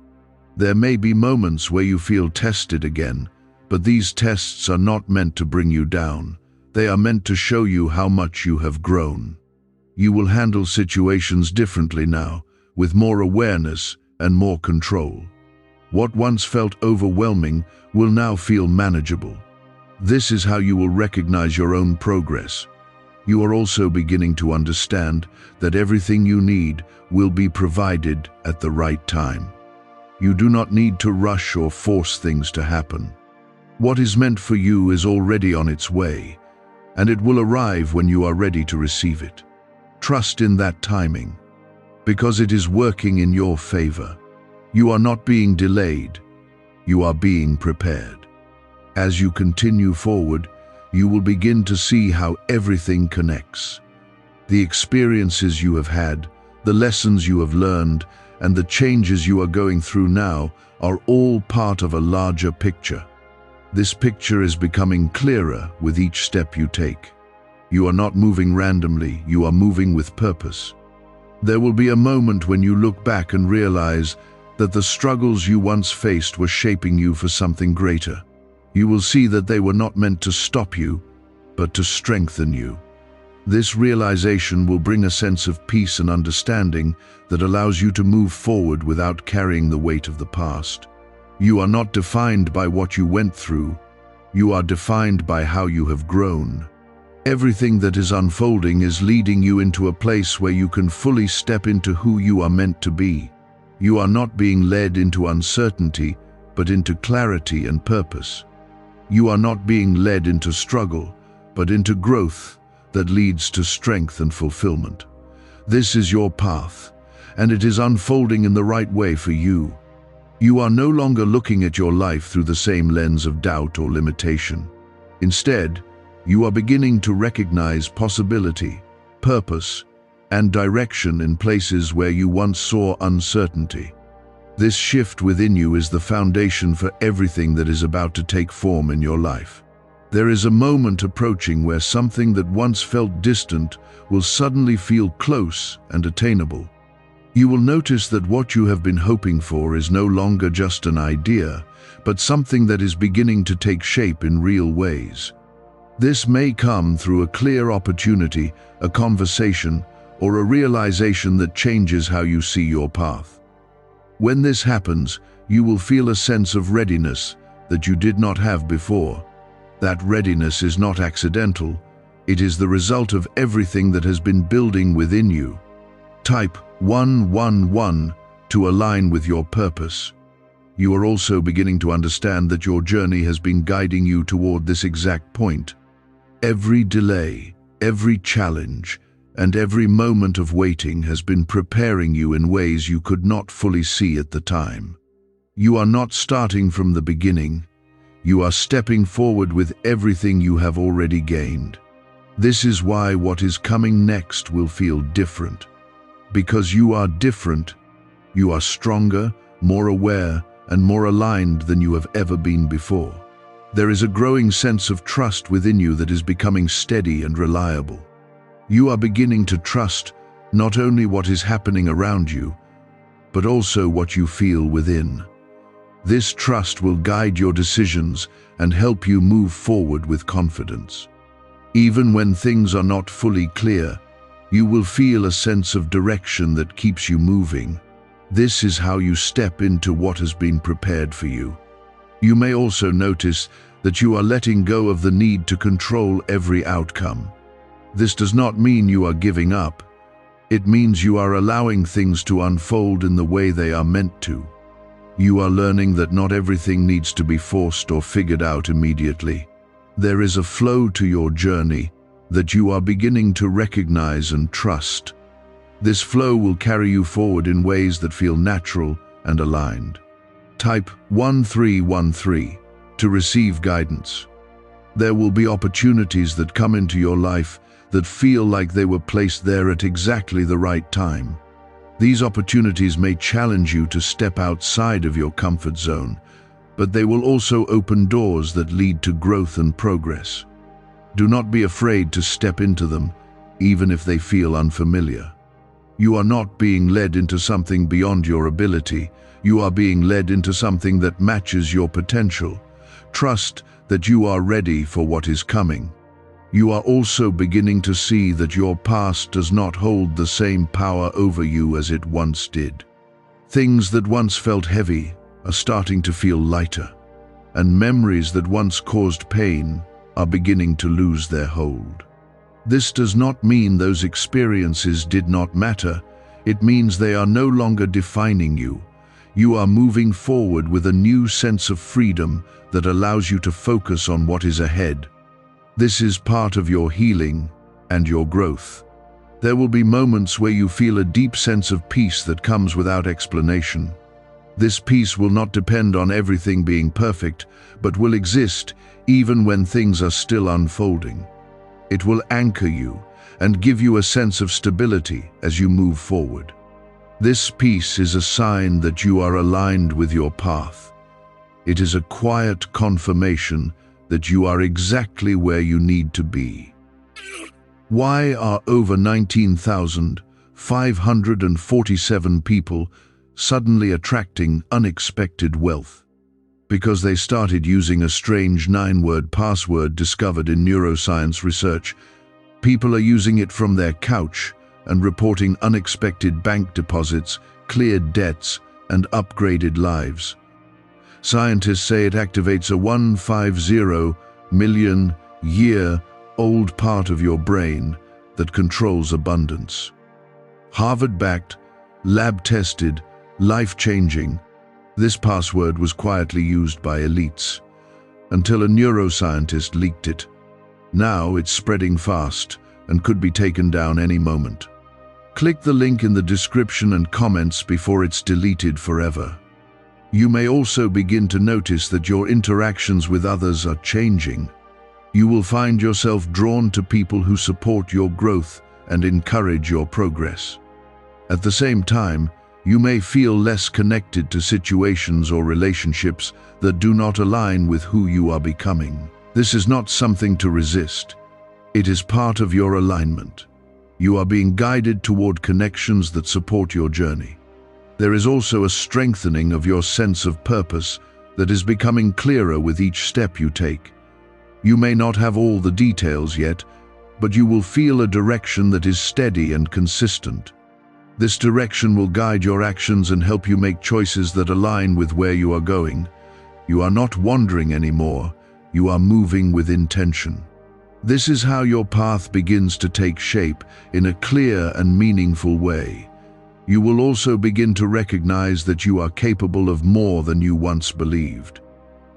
There may be moments where you feel tested again, but these tests are not meant to bring you down. They are meant to show you how much you have grown. You will handle situations differently now, with more awareness and more control. What once felt overwhelming will now feel manageable. This is how you will recognize your own progress. You are also beginning to understand that everything you need will be provided at the right time. You do not need to rush or force things to happen. What is meant for you is already on its way, and it will arrive when you are ready to receive it. Trust in that timing, because it is working in your favor. You are not being delayed, you are being prepared. As you continue forward, you will begin to see how everything connects. The experiences you have had, the lessons you have learned, and the changes you are going through now are all part of a larger picture. This picture is becoming clearer with each step you take. You are not moving randomly, you are moving with purpose. There will be a moment when you look back and realize that the struggles you once faced were shaping you for something greater. You will see that they were not meant to stop you, but to strengthen you. This realization will bring a sense of peace and understanding that allows you to move forward without carrying the weight of the past. You are not defined by what you went through, you are defined by how you have grown. Everything that is unfolding is leading you into a place where you can fully step into who you are meant to be. You are not being led into uncertainty, but into clarity and purpose. You are not being led into struggle, but into growth that leads to strength and fulfillment. This is your path, and it is unfolding in the right way for you. You are no longer looking at your life through the same lens of doubt or limitation. Instead, you are beginning to recognize possibility, purpose, and direction in places where you once saw uncertainty. This shift within you is the foundation for everything that is about to take form in your life. There is a moment approaching where something that once felt distant will suddenly feel close and attainable. You will notice that what you have been hoping for is no longer just an idea, but something that is beginning to take shape in real ways. This may come through a clear opportunity, a conversation, or a realization that changes how you see your path. When this happens, you will feel a sense of readiness that you did not have before. That readiness is not accidental, it is the result of everything that has been building within you. Type 111 to align with your purpose. You are also beginning to understand that your journey has been guiding you toward this exact point. Every delay, every challenge, and every moment of waiting has been preparing you in ways you could not fully see at the time. You are not starting from the beginning. You are stepping forward with everything you have already gained. This is why what is coming next will feel different. Because you are different, you are stronger, more aware, and more aligned than you have ever been before. There is a growing sense of trust within you that is becoming steady and reliable. You are beginning to trust not only what is happening around you, but also what you feel within. This trust will guide your decisions and help you move forward with confidence. Even when things are not fully clear, you will feel a sense of direction that keeps you moving. This is how you step into what has been prepared for you. You may also notice that you are letting go of the need to control every outcome. This does not mean you are giving up. It means you are allowing things to unfold in the way they are meant to. You are learning that not everything needs to be forced or figured out immediately. There is a flow to your journey that you are beginning to recognize and trust. This flow will carry you forward in ways that feel natural and aligned. Type 1313 to receive guidance. There will be opportunities that come into your life that feel like they were placed there at exactly the right time. These opportunities may challenge you to step outside of your comfort zone, but they will also open doors that lead to growth and progress. Do not be afraid to step into them, even if they feel unfamiliar. You are not being led into something beyond your ability. You are being led into something that matches your potential. Trust that you are ready for what is coming. You are also beginning to see that your past does not hold the same power over you as it once did. Things that once felt heavy are starting to feel lighter, and memories that once caused pain are beginning to lose their hold. This does not mean those experiences did not matter. It means they are no longer defining you. You are moving forward with a new sense of freedom that allows you to focus on what is ahead. This is part of your healing and your growth. There will be moments where you feel a deep sense of peace that comes without explanation. This peace will not depend on everything being perfect, but will exist even when things are still unfolding. It will anchor you and give you a sense of stability as you move forward. This peace is a sign that you are aligned with your path. It is a quiet confirmation that you are exactly where you need to be. Why are over 19,547 people suddenly attracting unexpected wealth? Because they started using a strange 9-word password discovered in neuroscience research. People are using it from their couch and reporting unexpected bank deposits, cleared debts, and upgraded lives. Scientists say it activates a 150 million year-old part of your brain that controls abundance. Harvard-backed, lab-tested, life-changing, this password was quietly used by elites until a neuroscientist leaked it. Now it's spreading fast and could be taken down any moment. Click the link in the description and comments before it's deleted forever. You may also begin to notice that your interactions with others are changing. You will find yourself drawn to people who support your growth and encourage your progress. At the same time, you may feel less connected to situations or relationships that do not align with who you are becoming. This is not something to resist. It is part of your alignment. You are being guided toward connections that support your journey. There is also a strengthening of your sense of purpose that is becoming clearer with each step you take. You may not have all the details yet, but you will feel a direction that is steady and consistent. This direction will guide your actions and help you make choices that align with where you are going. You are not wandering anymore. You are moving with intention. This is how your path begins to take shape in a clear and meaningful way. You will also begin to recognize that you are capable of more than you once believed.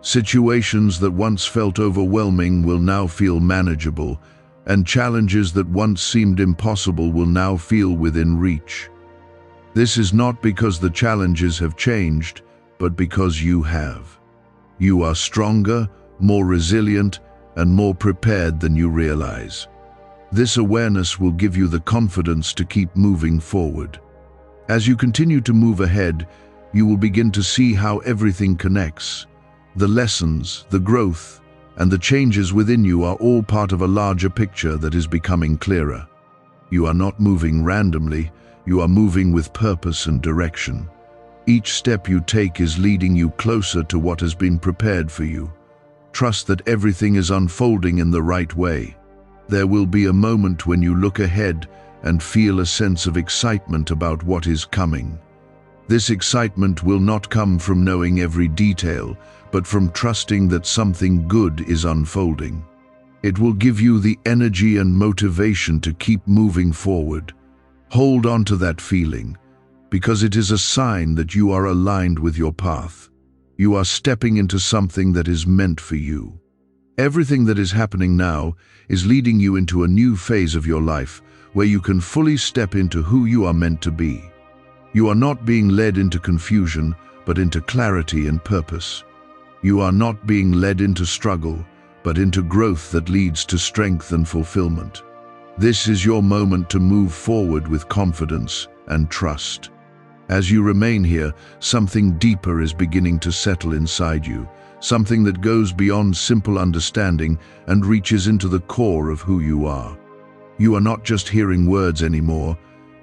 Situations that once felt overwhelming will now feel manageable, and challenges that once seemed impossible will now feel within reach. This is not because the challenges have changed, but because you have. You are stronger, more resilient, and more prepared than you realize. This awareness will give you the confidence to keep moving forward. As you continue to move ahead, you will begin to see how everything connects. The lessons, the growth, and the changes within you are all part of a larger picture that is becoming clearer. You are not moving randomly, you are moving with purpose and direction. Each step you take is leading you closer to what has been prepared for you. Trust that everything is unfolding in the right way. There will be a moment when you look ahead and feel a sense of excitement about what is coming. This excitement will not come from knowing every detail, but from trusting that something good is unfolding. It will give you the energy and motivation to keep moving forward. Hold on to that feeling. because it is a sign that you are aligned with your path. You are stepping into something that is meant for you. Everything that is happening now is leading you into a new phase of your life where you can fully step into who you are meant to be. You are not being led into confusion, but into clarity and purpose. You are not being led into struggle, but into growth that leads to strength and fulfillment. This is your moment to move forward with confidence and trust. As you remain here, something deeper is beginning to settle inside you, something that goes beyond simple understanding and reaches into the core of who you are. You are not just hearing words anymore,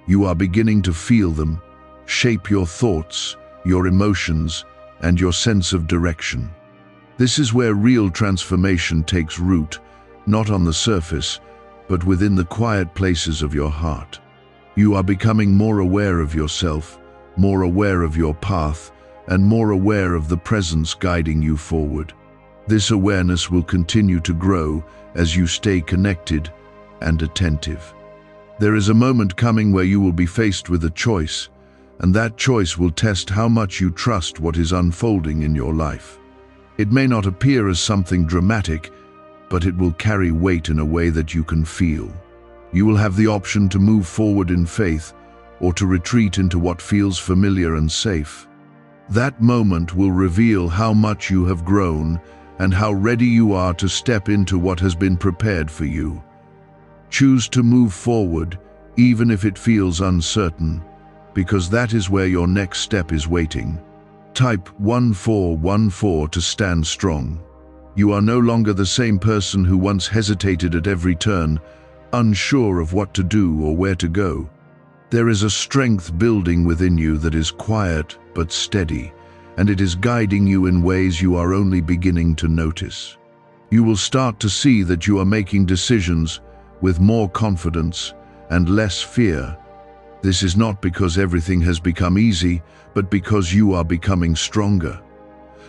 you are beginning to feel them, shape your thoughts, your emotions, and your sense of direction. This is where real transformation takes root, not on the surface, but within the quiet places of your heart. You are becoming more aware of yourself, more aware of your path, and more aware of the presence guiding you forward. This awareness will continue to grow as you stay connected and attentive. There is a moment coming where you will be faced with a choice, and that choice will test how much you trust what is unfolding in your life. It may not appear as something dramatic, but it will carry weight in a way that you can feel. You will have the option to move forward in faith or to retreat into what feels familiar and safe. That moment will reveal how much you have grown and how ready you are to step into what has been prepared for you. Choose to move forward, even if it feels uncertain, because that is where your next step is waiting. Type 1414 to stand strong. You are no longer the same person who once hesitated at every turn, unsure of what to do or where to go. There is a strength building within you that is quiet but steady, and it is guiding you in ways you are only beginning to notice. You will start to see that you are making decisions with more confidence and less fear. This is not because everything has become easy, but because you are becoming stronger.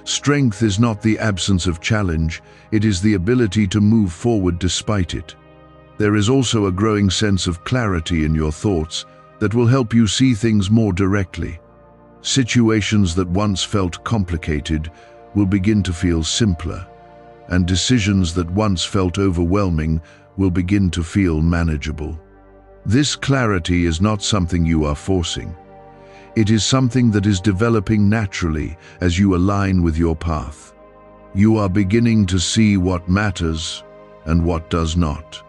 Strength is not the absence of challenge, it is the ability to move forward despite it. There is also a growing sense of clarity in your thoughts that will help you see things more directly. Situations that once felt complicated will begin to feel simpler, and decisions that once felt overwhelming will begin to feel manageable. This clarity is not something you are forcing. It is something that is developing naturally as you align with your path. You are beginning to see what matters and what does not,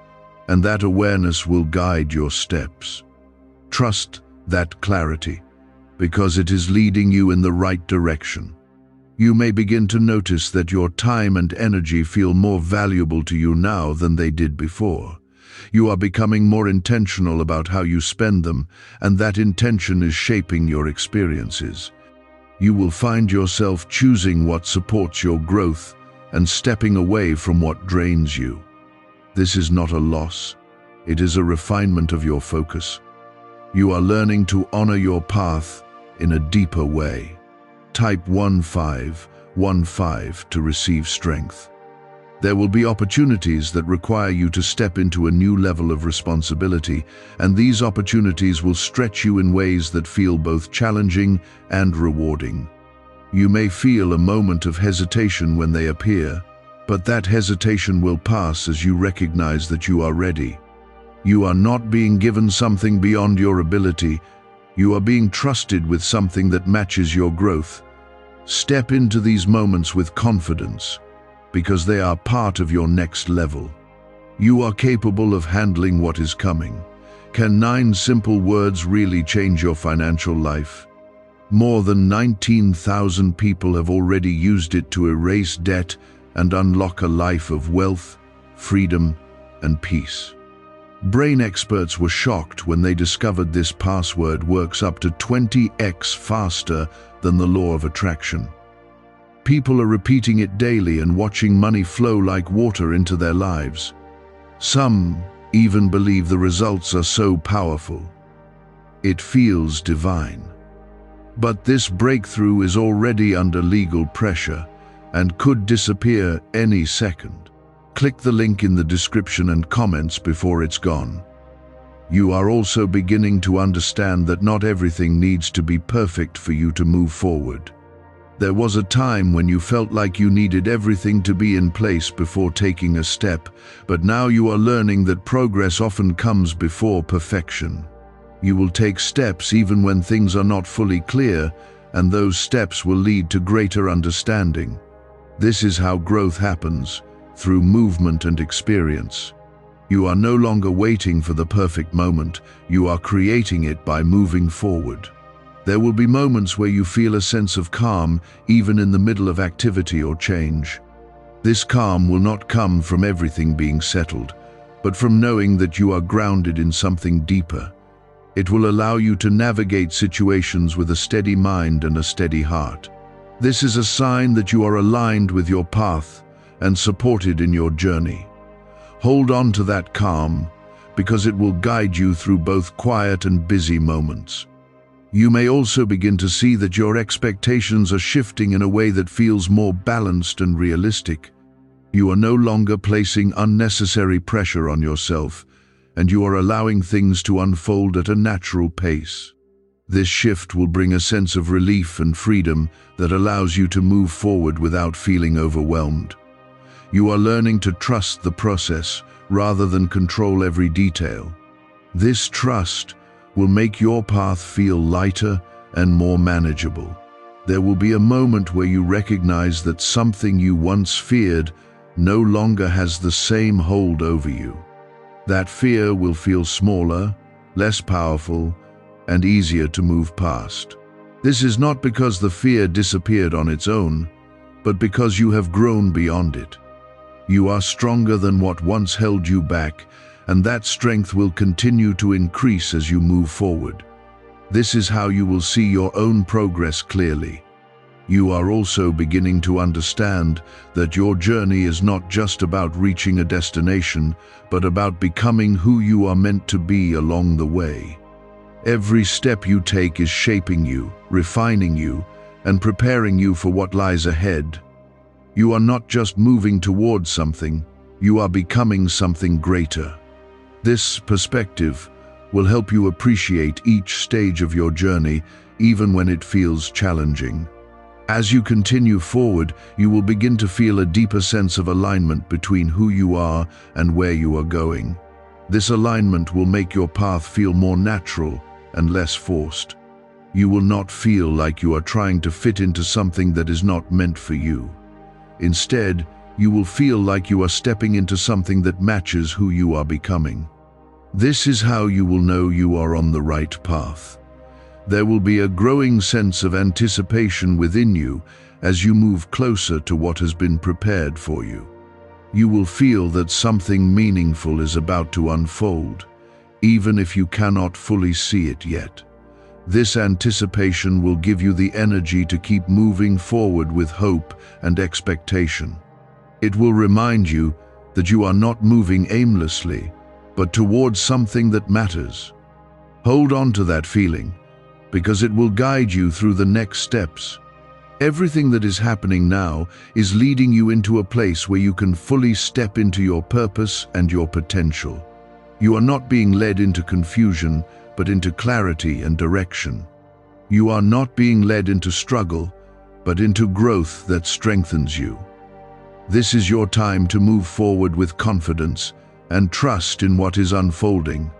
and that awareness will guide your steps. Trust that clarity, because it is leading you in the right direction. You may begin to notice that your time and energy feel more valuable to you now than they did before. You are becoming more intentional about how you spend them, and that intention is shaping your experiences. You will find yourself choosing what supports your growth and stepping away from what drains you. This is not a loss, it is a refinement of your focus. You are learning to honor your path in a deeper way. Type 1515 to receive strength. There will be opportunities that require you to step into a new level of responsibility, and these opportunities will stretch you in ways that feel both challenging and rewarding. You may feel a moment of hesitation when they appear, but that hesitation will pass as you recognize that you are ready. You are not being given something beyond your ability, you are being trusted with something that matches your growth. Step into these moments with confidence, because they are part of your next level. You are capable of handling what is coming. Can 9 simple words really change your financial life? More than 19,000 people have already used it to erase debt and unlock a life of wealth, freedom, and peace. Brain experts were shocked when they discovered this password works up to 20x faster than the law of attraction. People are repeating it daily and watching money flow like water into their lives. Some even believe the results are so powerful. It feels divine. But this breakthrough is already under legal pressure and could disappear any second. Click the link in the description and comments before it's gone. You are also beginning to understand that not everything needs to be perfect for you to move forward. There was a time when you felt like you needed everything to be in place before taking a step, but now you are learning that progress often comes before perfection. You will take steps even when things are not fully clear, and those steps will lead to greater understanding. This is how growth happens, through movement and experience. You are no longer waiting for the perfect moment, you are creating it by moving forward. There will be moments where you feel a sense of calm, even in the middle of activity or change. This calm will not come from everything being settled, but from knowing that you are grounded in something deeper. It will allow you to navigate situations with a steady mind and a steady heart. This is a sign that you are aligned with your path and supported in your journey. Hold on to that calm, because it will guide you through both quiet and busy moments. You may also begin to see that your expectations are shifting in a way that feels more balanced and realistic. You are no longer placing unnecessary pressure on yourself, and you are allowing things to unfold at a natural pace. This shift will bring a sense of relief and freedom that allows you to move forward without feeling overwhelmed. You are learning to trust the process rather than control every detail. This trust will make your path feel lighter and more manageable. There will be a moment where you recognize that something you once feared no longer has the same hold over you. That fear will feel smaller, less powerful, and easier to move past. This is not because the fear disappeared on its own, but because you have grown beyond it. You are stronger than what once held you back, and that strength will continue to increase as you move forward. This is how you will see your own progress clearly. You are also beginning to understand that your journey is not just about reaching a destination, but about becoming who you are meant to be along the way. Every step you take is shaping you, refining you, and preparing you for what lies ahead. You are not just moving towards something, you are becoming something greater. This perspective will help you appreciate each stage of your journey, even when it feels challenging. As you continue forward, you will begin to feel a deeper sense of alignment between who you are and where you are going. This alignment will make your path feel more natural and less forced. You will not feel like you are trying to fit into something that is not meant for you. Instead, you will feel like you are stepping into something that matches who you are becoming. This is how you will know you are on the right path. There will be a growing sense of anticipation within you as you move closer to what has been prepared for you. You will feel that something meaningful is about to unfold, even if you cannot fully see it yet. This anticipation will give you the energy to keep moving forward with hope and expectation. It will remind you that you are not moving aimlessly, but towards something that matters. Hold on to that feeling, because it will guide you through the next steps. Everything that is happening now is leading you into a place where you can fully step into your purpose and your potential. You are not being led into confusion, but into clarity and direction. You are not being led into struggle, but into growth that strengthens you. This is your time to move forward with confidence and trust in what is unfolding.